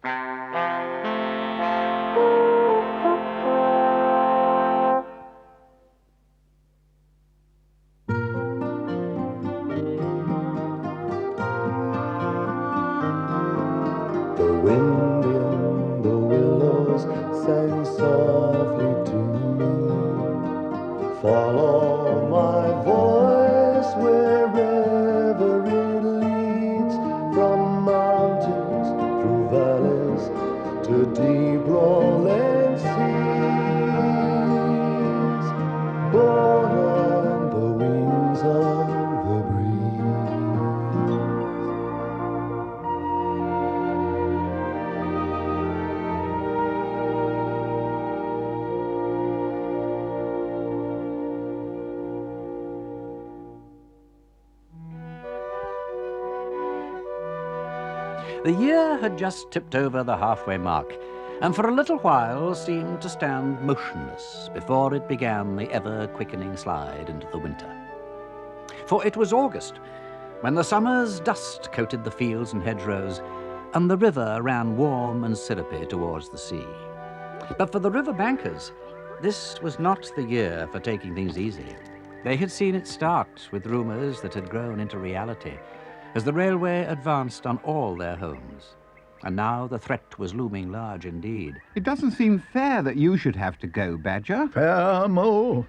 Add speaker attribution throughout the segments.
Speaker 1: The wind in the willows sang softly to me. Follow my voice wherever it leads, from mountains through valleys to deep rolling seas, borne on the wings of the breeze.
Speaker 2: The year had just tipped over the halfway mark, and for a little while seemed to stand motionless before it began the ever-quickening slide into the winter. For it was August, when the summer's dust coated the fields and hedgerows, and the river ran warm and syrupy towards the sea. But for the river bankers, this was not the year for taking things easy. They had seen it start with rumours that had grown into reality, as the railway advanced on all their homes. And now the threat was looming large indeed.
Speaker 3: It doesn't seem fair that you should have to go, Badger.
Speaker 4: Fair, Mo.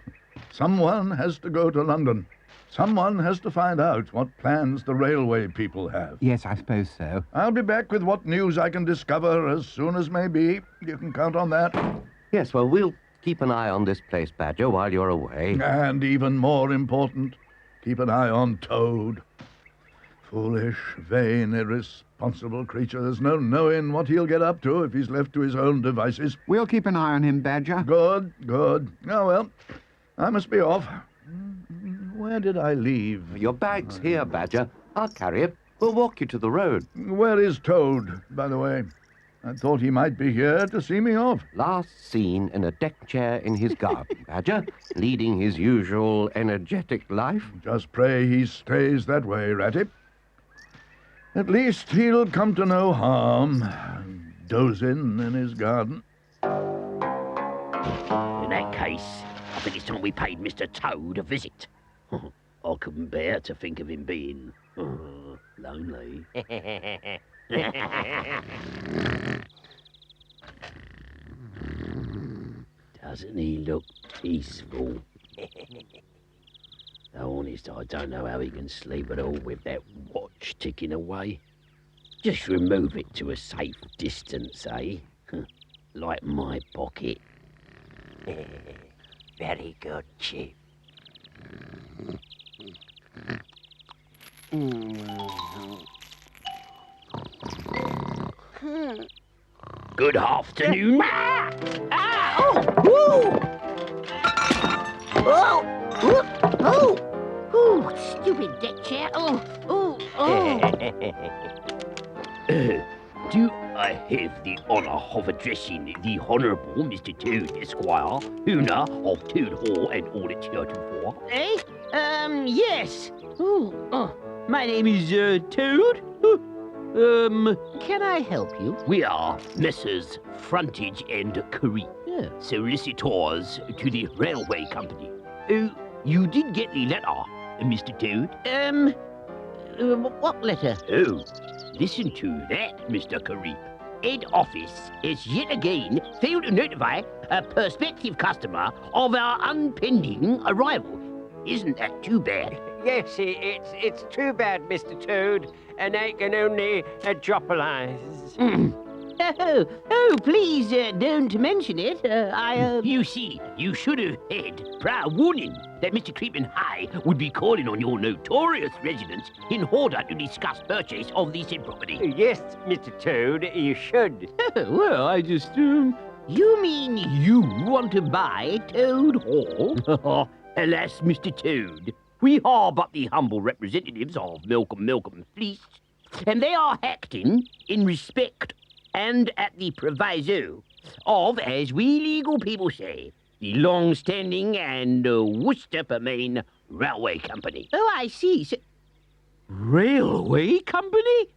Speaker 4: Someone has to go to London. Someone has to find out what plans the railway people have.
Speaker 3: Yes, I suppose so.
Speaker 4: I'll be back with what news I can discover as soon as may be. You can count on that.
Speaker 5: Yes, well, we'll keep an eye on this place, Badger, while you're away.
Speaker 4: And even more important, keep an eye on Toad. Foolish, vain, irresponsible creature. There's no knowing what he'll get up to if he's left to his own devices.
Speaker 3: We'll keep an eye on him, Badger.
Speaker 4: Good, good. Oh, well, I must be off. Where did I leave?
Speaker 5: Your bag's here, Badger. I'll carry it. We'll walk you to the road.
Speaker 4: Where is Toad, by the way? I thought he might be here to see me off.
Speaker 5: Last seen in a deck chair in his garden, Badger, leading his usual energetic life.
Speaker 4: Just pray he stays that way, Ratty. At least he'll come to no harm, dozing in his garden.
Speaker 6: In that case, I think it's time we paid Mr. Toad a visit. I couldn't bear to think of him being lonely. Doesn't he look peaceful? Though honest, I don't know how he can sleep at all with that watch ticking away. Just remove it to a safe distance, eh? Like my pocket. Very good, Chief. Good afternoon.
Speaker 7: Oh, stupid deck chair. Oh.
Speaker 6: Do I have the honour of addressing the Honourable Mr. Toad, Esquire, owner of Toad Hall and all it's heretofore?
Speaker 7: Eh? Yes. My name is, Toad. Can I help you?
Speaker 6: We are Messrs. Frontage and Curry, solicitors to the railway company. You did get the letter, Mr. Toad?
Speaker 7: What letter?
Speaker 6: Oh, listen to that, Mr. Curry. Head office has yet again failed to notify a prospective customer of our impending arrival. Isn't that too bad?
Speaker 8: Yes, it's too bad, Mr. Toad, and I can only dropalize.
Speaker 7: Oh, please don't mention it.
Speaker 6: You see, you should have had prior warning that Mr. Creeping High would be calling on your notorious residence in order to discuss purchase of the said property.
Speaker 8: Yes, Mr. Toad, you should.
Speaker 6: Well, I just, You mean you want to buy Toad Hall? Alas, Mr. Toad, we are but the humble representatives of Milcom Fleece, and they are acting in respect and at the proviso of, as we legal people say, the long-standing and Worcester-Main Railway Company.
Speaker 7: Oh, I see. So
Speaker 6: Railway Company?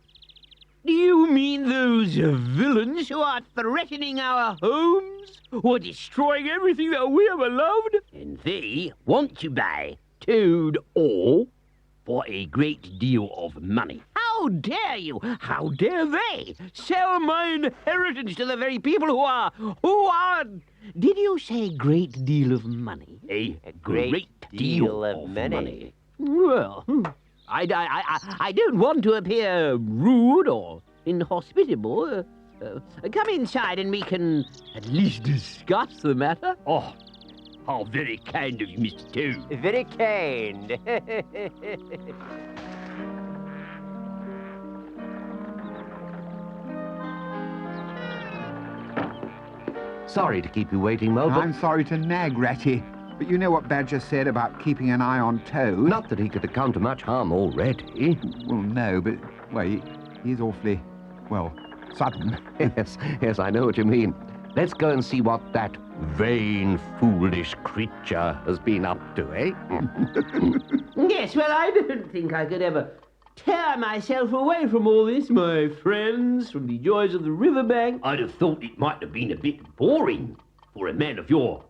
Speaker 6: Do you You mean those villains who are threatening our homes or destroying everything that we ever loved? And they want to buy Toad all for a great deal of money. How dare you? How dare they sell my inheritance to the very people who are... Did you say great deal of money? A great deal of money. Well, I don't want to appear rude or inhospitable. Come inside and we can at least discuss the matter. Oh, how very kind of you, Mr. Toad.
Speaker 8: Very kind.
Speaker 5: Sorry to keep you waiting, Mo, but
Speaker 3: I'm sorry to nag, Ratty, but you know what Badger said about keeping an eye on Toad?
Speaker 5: not that he could have come to much harm already.
Speaker 3: Well, no, but, well, he's awfully, well, sudden.
Speaker 5: Yes, I know what you mean. Let's go and see what that vain, foolish creature has been up to, eh?
Speaker 6: Yes, well, I don't think I could ever tear myself away from all this, my friends, from the joys of the riverbank. I'd have thought it might have been a bit boring for a man of your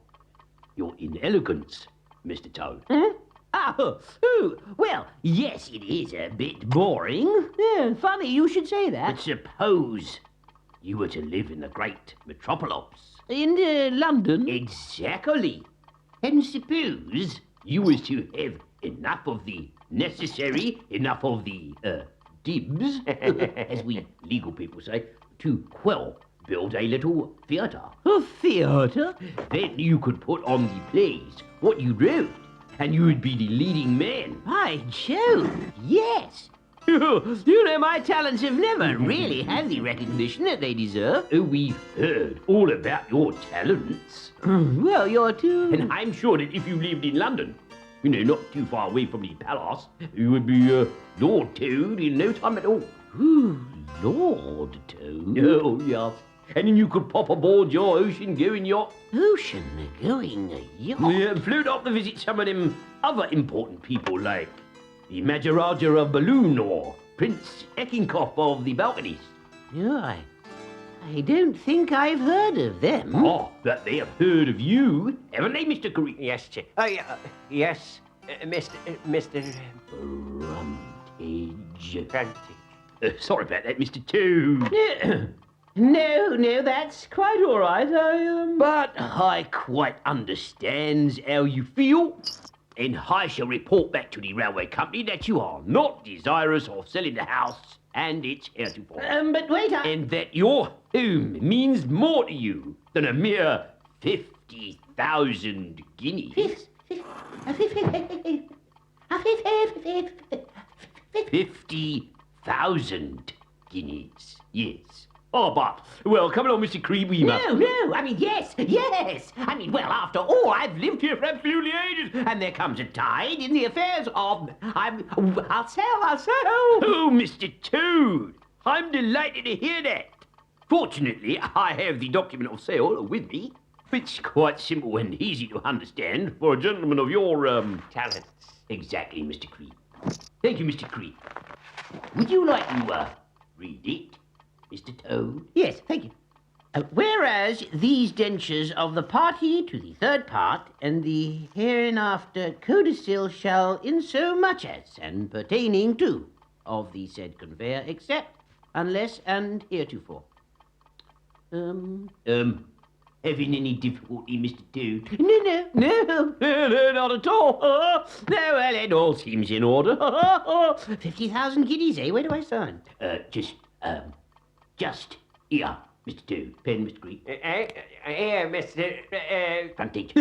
Speaker 6: inelegance, Mr. Toad. Well, yes, it is a bit boring. Yeah, funny you should say that. But suppose you were to live in the great metropolis. In London? Exactly. And suppose you was to have enough of the necessary, enough of the, dibs, as we legal people say, to, well, build a little theatre. A theatre? Then you could put on the plays what you wrote, and you would be the leading man. By Jove, yes. You know, my talents have never really had the recognition that they deserve. Oh, we've heard all about your talents. Well, you're too... And I'm sure that if you lived in London, you know, not too far away from the palace, you would be Lord Toad in no time at all. Ooh, Lord Toad? Oh, yes. And then you could pop aboard your ocean-going yacht. Ocean-going yacht? Yeah, and float off to visit some of them other important people, like the Majaraja of Balloon or Prince Eckinkopf of the balconies. No, I don't think I've heard of them. Oh, but they have heard of you, haven't they, Mr. Creek?
Speaker 8: Yes, Chief. Yes, Mr.
Speaker 6: Rantage. Sorry about that, Mr. Toad. No, that's quite all right. But I quite understands how you feel. And I shall report back to the railway company that you are not desirous of selling the house and its heretofore. But wait, And that your home means more to you than a mere 50,000 guineas. 50,000 guineas, yes. Oh, but, well, come along, Mr. Creed, we must... No, I mean, yes. I mean, well, after all, I've lived here for absolutely ages, and there comes a tide in the affairs of... I'll sell. Oh, Mr. Toad, I'm delighted to hear that. Fortunately, I have the document of sale with me. It's quite simple and easy to understand for a gentleman of your,
Speaker 8: talents.
Speaker 6: Exactly, Mr. Creed. Thank you, Mr. Creed. Would you like to, read it, Mr. Toad? Yes, thank you. Whereas these dentures of the party to the third part and the hereinafter codicil shall in so much as and pertaining to of the said conveyor except unless and heretofore. Having any difficulty, Mr. Toad? No, not at all. No, well, it all seems in order. 50,000 guineas, eh? Where do I sign? Just here, Mr. Toad. Pen, Mr. Green.
Speaker 8: Here, Mr.
Speaker 6: Frontage.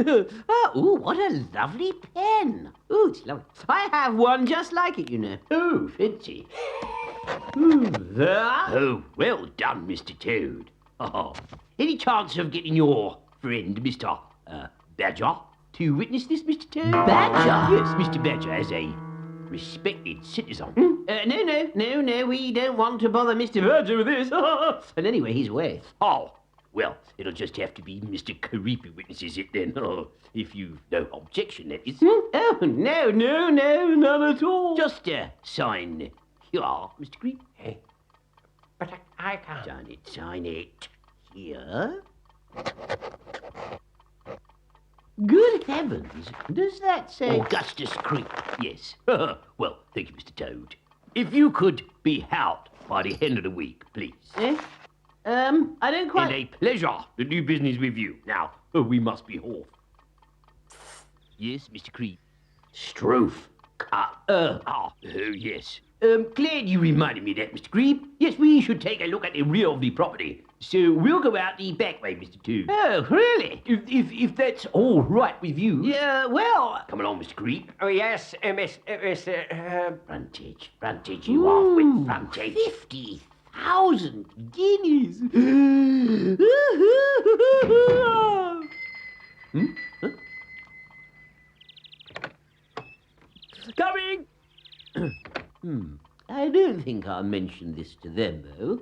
Speaker 6: Oh, what a lovely pen. Oh, it's lovely. I have one just like it, you know. Oh, fancy. There. Oh, well done, Mr. Toad. Oh, any chance of getting your friend, Mr. Badger, to witness this, Mr. Toad? Badger? Yes, Mr. Badger, as a respected citizen. No, we don't want to bother Mr. Badger with this. And anyway, he's away. Oh, well, it'll just have to be Mr. Creepy witnesses it then. Oh, if you've no objection, that is. Oh, no, none at all. Just sign here, Mr. Creepy.
Speaker 8: But I can't.
Speaker 6: Sign it. Here. Good heavens, does that say Augustus Creek? Yes. Well, thank you, Mr. Toad. If you could be out by the end of the week, please. I don't quite... It's a pleasure to do business with you. Now, we must be off. Yes, Mr. Creep. Strofe. Yes. Glad you reminded me of that, Mr. Creep. Yes, we should take a look at the rear of the property. So we'll go out the back way, Mr. Toad. Oh, really? If that's all right with you. Yeah, well... Come along, Mr. Creep.
Speaker 8: Oh, yes, Mr.
Speaker 6: Frontage, you off with frontage. 50,000 guineas. Huh? Coming! I don't think I'll mention this to them, though.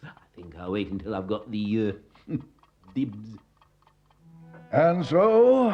Speaker 6: I think I'll wait until I've got the, dibs.
Speaker 4: And so,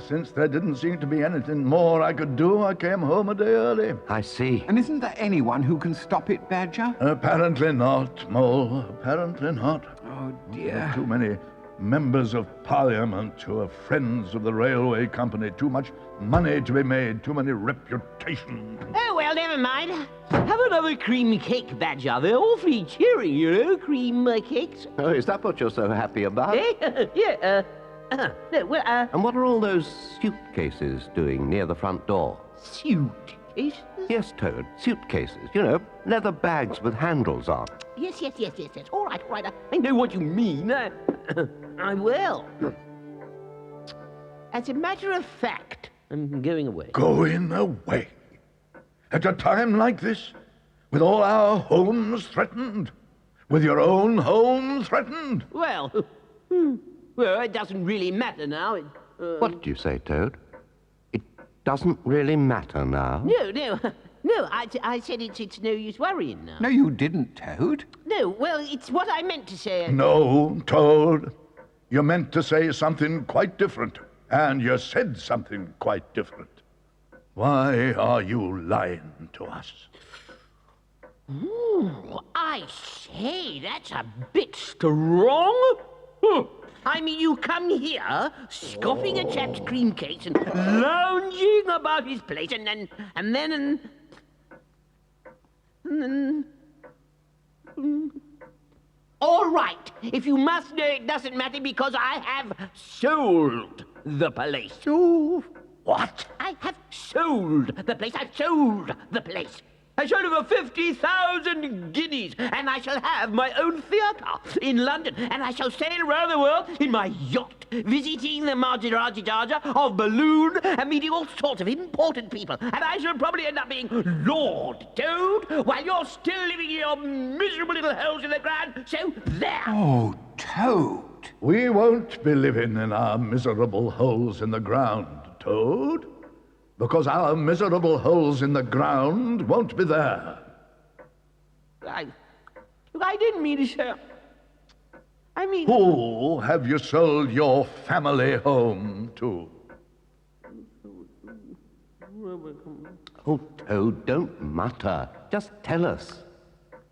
Speaker 4: since there didn't seem to be anything more I could do, I came home a day early.
Speaker 5: I see.
Speaker 3: And isn't there anyone who can stop it, Badger?
Speaker 4: Apparently not, Mole. Apparently not.
Speaker 3: Oh, dear.
Speaker 4: Too many members of Parliament who are friends of the railway company. Too much money to be made. Too many reputations.
Speaker 6: Oh, well, never mind. Have another cream cake, Badger. They're awfully cheering, you know, cream cakes.
Speaker 5: Oh, is that what you're so happy about?
Speaker 6: Yeah, no, well,
Speaker 5: And what are all those suitcases doing near the front door?
Speaker 6: Suitcases?
Speaker 5: Yes, Toad, suitcases. You know, leather bags with handles on.
Speaker 6: Yes. All right. I know what you mean. I will. As a matter of fact, I'm going away.
Speaker 4: Going away? At a time like this? With all our homes threatened? With your own home threatened?
Speaker 6: Well, it doesn't really matter now.
Speaker 5: What did you say, Toad? It doesn't really matter now?
Speaker 6: No, I said it's no use worrying now.
Speaker 3: No, you didn't, Toad.
Speaker 6: No, well, it's what I meant to say.
Speaker 4: No, Toad. You meant to say something quite different. And you said something quite different. Why are you lying to us?
Speaker 6: Ooh, I say, that's a bit strong. I mean, you come here, scoffing at chap's cream cakes and lounging about his place, and then... All right, if you must know, it doesn't matter because I have sold the place.
Speaker 4: You what?
Speaker 6: I have sold the place. I've sold the place. I sold over 50,000 guineas, and I shall have my own theatre in London, and I shall sail around the world in my yacht, visiting the Maharaja of Balloon and meeting all sorts of important people, and I shall probably end up being Lord Toad while you're still living in your miserable little holes in the ground, so there!
Speaker 3: Oh, Toad.
Speaker 4: We won't be living in our miserable holes in the ground, Toad. Because our miserable holes in the ground won't be there.
Speaker 6: I didn't mean to say... I mean...
Speaker 4: Who have you sold your family home to?
Speaker 5: Oh, Toad, don't mutter. Just tell us.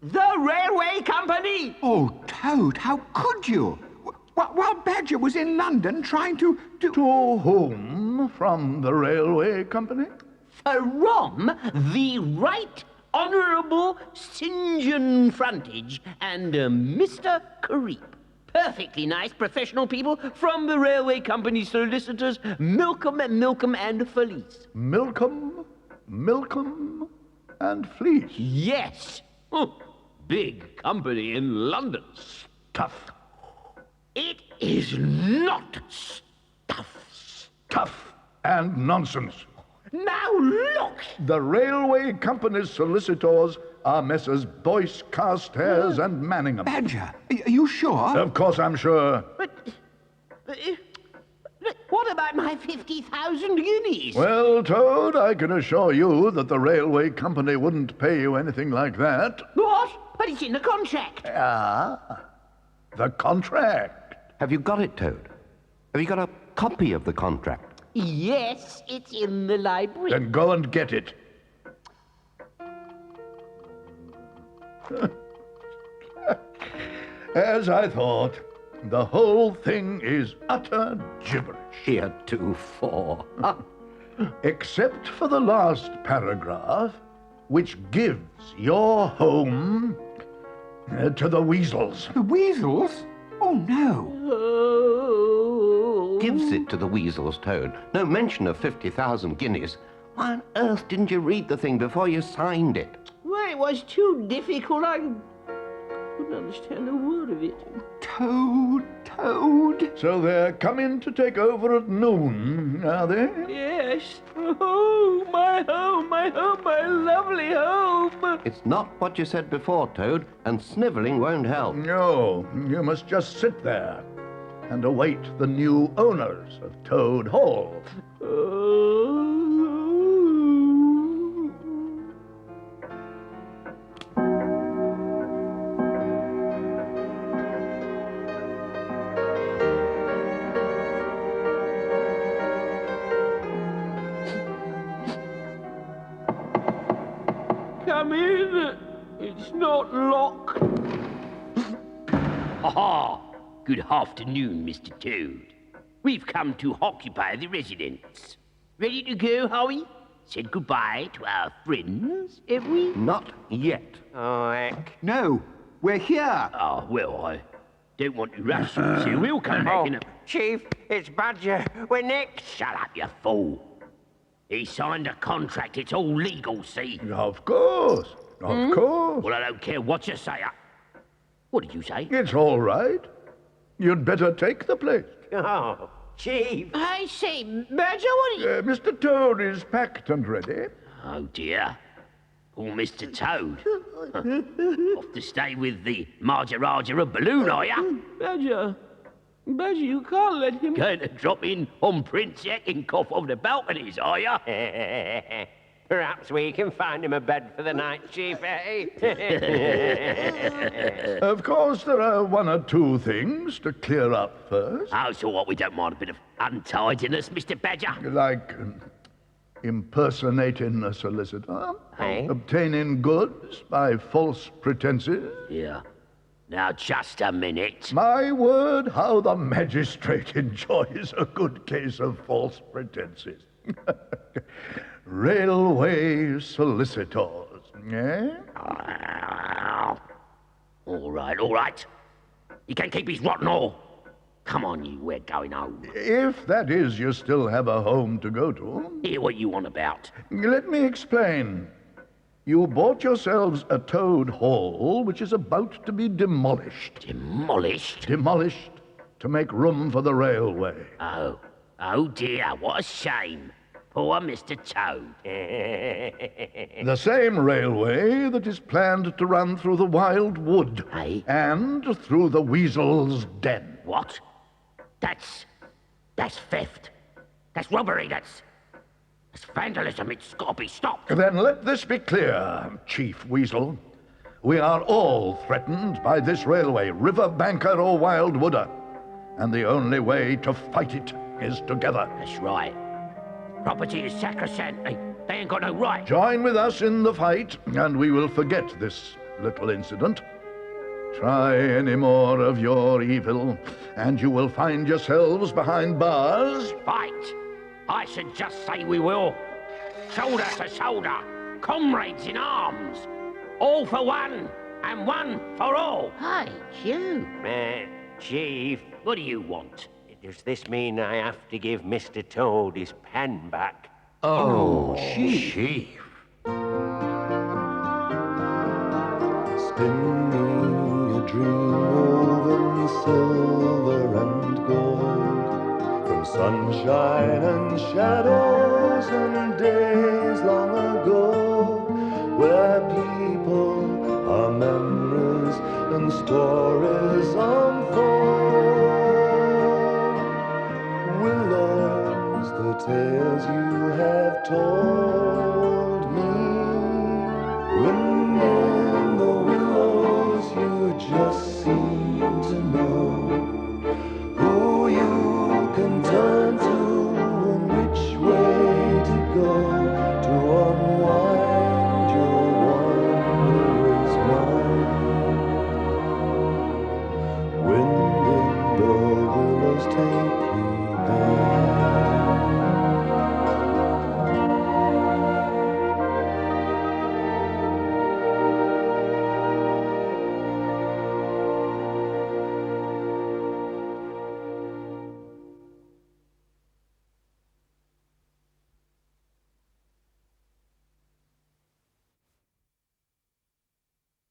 Speaker 6: The railway company!
Speaker 3: Oh, Toad, how could you? While Badger was in London trying to...
Speaker 4: To whom from the railway company?
Speaker 6: From the Right Honourable St. John Frontage and Mr. Creep. Perfectly nice professional people from the railway company solicitors Milcom and Felice.
Speaker 4: Milcom and Fleece.
Speaker 6: Yes. Big company in London.
Speaker 4: Stuff.
Speaker 6: It is not stuff.
Speaker 4: Stuff and nonsense.
Speaker 6: Now look!
Speaker 4: The railway company's solicitors are Messrs. Boyce, Carstairs and Manningham.
Speaker 3: Badger, are you sure?
Speaker 4: Of course I'm sure.
Speaker 6: But what about my 50,000 guineas?
Speaker 4: Well, Toad, I can assure you that the railway company wouldn't pay you anything like that.
Speaker 6: What? But it's in the contract.
Speaker 4: The contract.
Speaker 5: Have you got it, Toad? Have you got a copy of the contract?
Speaker 6: Yes, it's in the library.
Speaker 4: Then go and get it. As I thought, the whole thing is utter gibberish.
Speaker 5: Heretofore.
Speaker 4: Except for the last paragraph, which gives your home to the weasels.
Speaker 3: The weasels? Oh, no.
Speaker 5: Gives it to the weasels, Toad. No mention of 50,000 guineas. Why on earth didn't you read the thing before you signed it?
Speaker 6: Well, it was too difficult. I couldn't understand a word of it.
Speaker 3: Toad.
Speaker 4: So they're coming to take over at noon, are they?
Speaker 6: Yes. Oh, my home, my lovely home.
Speaker 5: It's not what you said before, Toad, and snivelling won't help.
Speaker 4: No, you must just sit there and await the new owners of Toad Hall.
Speaker 6: Come in. It's not locked. Ha! Good afternoon, Mr. Toad. We've come to occupy the residence. Ready to go, Howie? Said goodbye to our friends, have we?
Speaker 5: Not yet.
Speaker 8: Oh, heck.
Speaker 3: No, we're here.
Speaker 6: Ah, well, I don't want to rush you, so we'll come back in a...
Speaker 8: Chief, it's Badger. We're next.
Speaker 6: Shut up, you fool. He signed a contract. It's all legal, see?
Speaker 4: Of course. Of course.
Speaker 6: Well, I don't care what you say. What did you say?
Speaker 4: It's all right. You'd better take the place.
Speaker 8: Oh, Chief.
Speaker 7: I say, Badger, what are you...
Speaker 4: Mr. Toad is packed and ready.
Speaker 6: Oh, dear. Poor Mr. Toad. Off to stay with the Maharaja of Balloon, are you? Badger, you can't let him... Going to drop in on Prince Eckenkoff of the balconies, are you?
Speaker 8: Perhaps we can find him a bed for the night, Chief, eh?
Speaker 4: Of course, there are one or two things to clear up first.
Speaker 6: Oh, so what, we don't mind a bit of untidiness, Mr. Badger?
Speaker 4: Like impersonating a solicitor,
Speaker 8: Eh?
Speaker 4: obtaining goods by false pretenses.
Speaker 6: Yeah. Now, just a minute.
Speaker 4: My word, how the magistrate enjoys a good case of false pretenses. Railway solicitors, eh?
Speaker 6: All right. He can keep his rotten all. Come on, you, we're going home.
Speaker 4: If that is, you still have a home to go to.
Speaker 6: Hear what you want about.
Speaker 4: Let me explain. You bought yourselves a Toad Hall, which is about to be demolished.
Speaker 6: Demolished?
Speaker 4: Demolished to make room for the railway.
Speaker 6: Oh dear, what a shame. Poor Mr. Toad.
Speaker 4: The same railway that is planned to run through the Wild Wood.
Speaker 6: Eh?
Speaker 4: And through the Weasel's Den.
Speaker 6: What? That's theft. That's robbery. That's vandalism. It's got to be stopped.
Speaker 4: Then let this be clear, Chief Weasel. We are all threatened by this railway, river banker or wild wooder. And the only way to fight it is together.
Speaker 6: That's right. Property is sacrosanct. They ain't got no right.
Speaker 4: Join with us in the fight, and we will forget this little incident. Try any more of your evil, and you will find yourselves behind bars.
Speaker 6: Fight! I should just say we will. Shoulder to shoulder, comrades in arms. All for one, and one for all.
Speaker 7: Hi, you.
Speaker 8: Chief,
Speaker 6: What do you want?
Speaker 8: does this mean I have to give Mr. Toad his pen back?
Speaker 5: Oh, Chief.
Speaker 1: Spin me a dream woven silver and gold, from sunshine and shadows and days long ago, where people are memories and stories unfold. Willows, the tales you have told me, when in the willows you just see